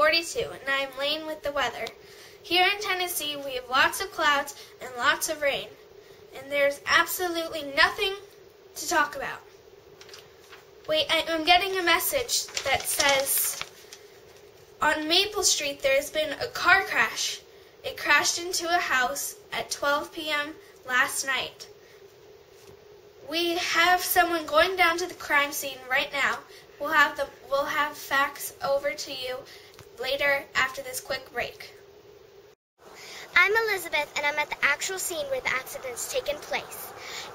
42, and I'm Lane with the weather. Here in Tennessee, we have lots of clouds and lots of rain, and there's absolutely nothing to talk about. Wait, I'm getting a message that says, on Maple Street there has been a car crash. It crashed into a house at 12 p.m. last night. We have someone going down to the crime scene right now. We'll have facts over to you later after this quick break. I'm Elizabeth, and I'm at the actual scene where the accident's taken place.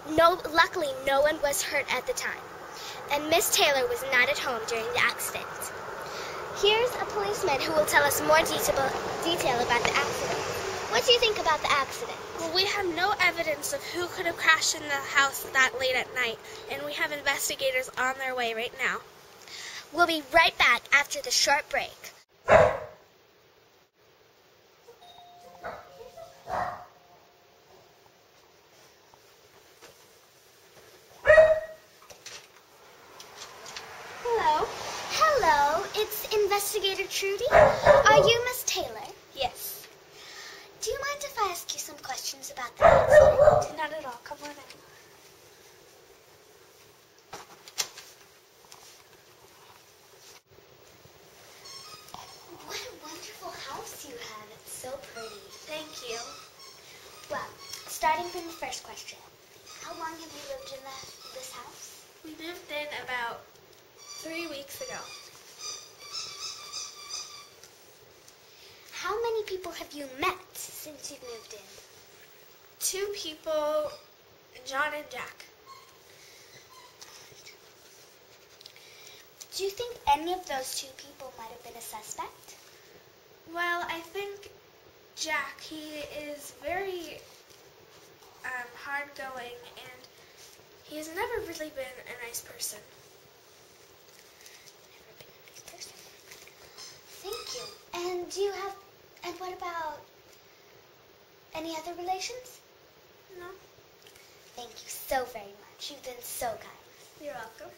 Luckily, no one was hurt at the time, and Miss Taylor was not at home during the accident. Here's a policeman who will tell us more detail about the accident. What do you think about the accident? Well, we have no evidence of who could have crashed in the house that late at night, and we have investigators on their way right now. We'll be right back after the short break. Hello. Hello, it's Investigator Trudy. Are you Miss Taylor? Yes. Do you mind if I ask you some questions about the accident? Not at all. Come on in. What a wonderful house you have. It's so pretty. Thank you. Well, starting from the first question. How long have you lived in this house? We moved in about 3 weeks ago. How many people have you met since you've moved in? 2 people, John and Jack. Do you think any of those 2 people might have been a suspect? Well, I think Jack, he is very hard-going, and he has never really been a nice person. Never been a nice person. Thank you. And what about any other relations? No. Thank you so very much. You've been so kind. You're welcome.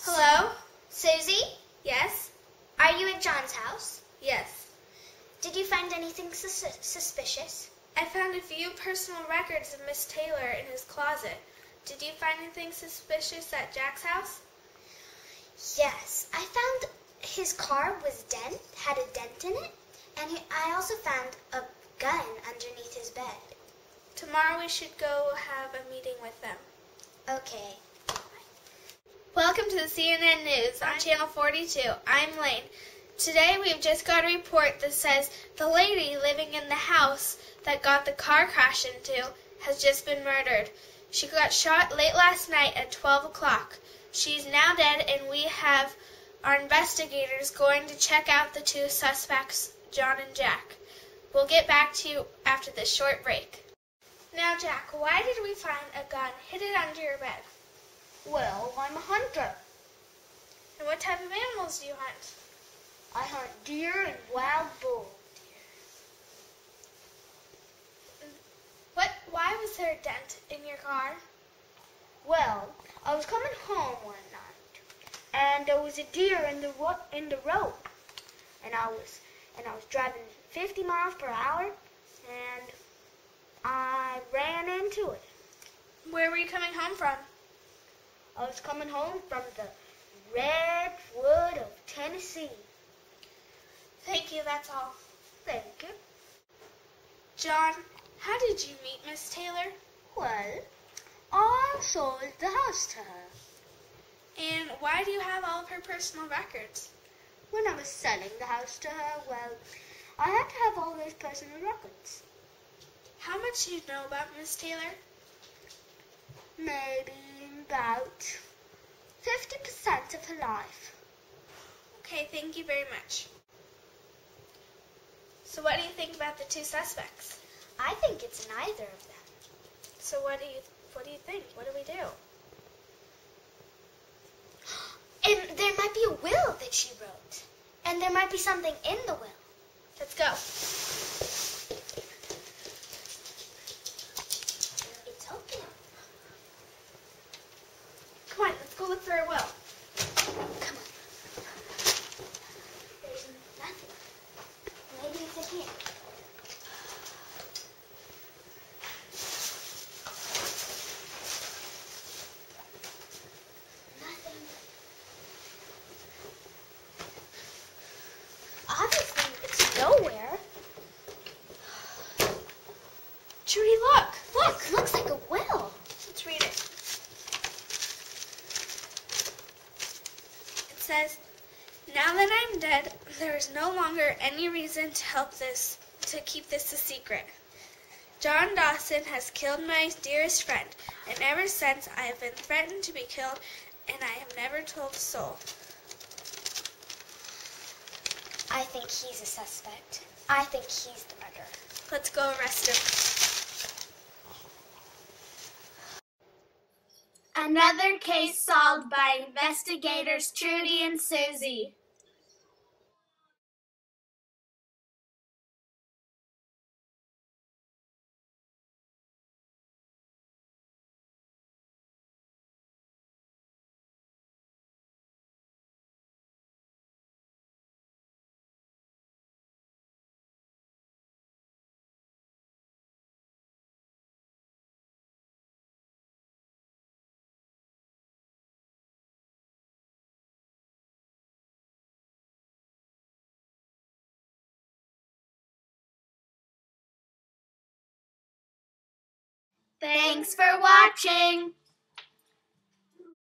Hello? Susie? Yes? Are you at John's house? Yes. Did you find anything suspicious? I found a few personal records of Miss Taylor in his closet. Did you find anything suspicious at Jack's house? Yes. I found his car had a dent in it, and I also found a gun underneath his bed. Tomorrow we should go have a meeting with them. Okay. Welcome to the CNN News on Channel 42. I'm Lane. Today we've just got a report that says the lady living in the house that got the car crashed into has just been murdered. She got shot late last night at 12 o'clock. She's now dead, and we have our investigators going to check out the 2 suspects, John and Jack. We'll get back to you after this short break. Now, Jack, why did we find a gun hidden under your bed? Well, I'm a hunter. And what type of animals do you hunt? I hunt deer and wild boar. Why was there a dent in your car? Well, I was coming home one night, and there was a deer in the road, and I was driving 50 miles per hour, and I ran into it. Where were you coming home from? I was coming home from the redwood of Tennessee. Thank you, that's all. Thank you. John, how did you meet Miss Taylor? Well, I sold the house to her. And why do you have all of her personal records? When I was selling the house to her, well, I had to have all those personal records. How much do you know about Miss Taylor? Maybe about 50% of her life. Okay, thank you very much. So what do you think about the 2 suspects? I think it's neither of them. So what do you think? What do we do? And there might be a will that she wrote. And there might be something in the will. Let's go. Let's go look for a well. Come on. There's nothing. Maybe it's in here. Nothing. Obviously, it's nowhere. Trudy, look! Look, looks like a well. Let's read it. It says, "Now that I'm dead, there is no longer any reason to keep this a secret. John Dawson has killed my dearest friend, and ever since I have been threatened to be killed, and I have never told a soul." I think he's a suspect. I think he's the murderer. Let's go arrest him. Another case solved by investigators Trudy and Susie. Thanks for watching.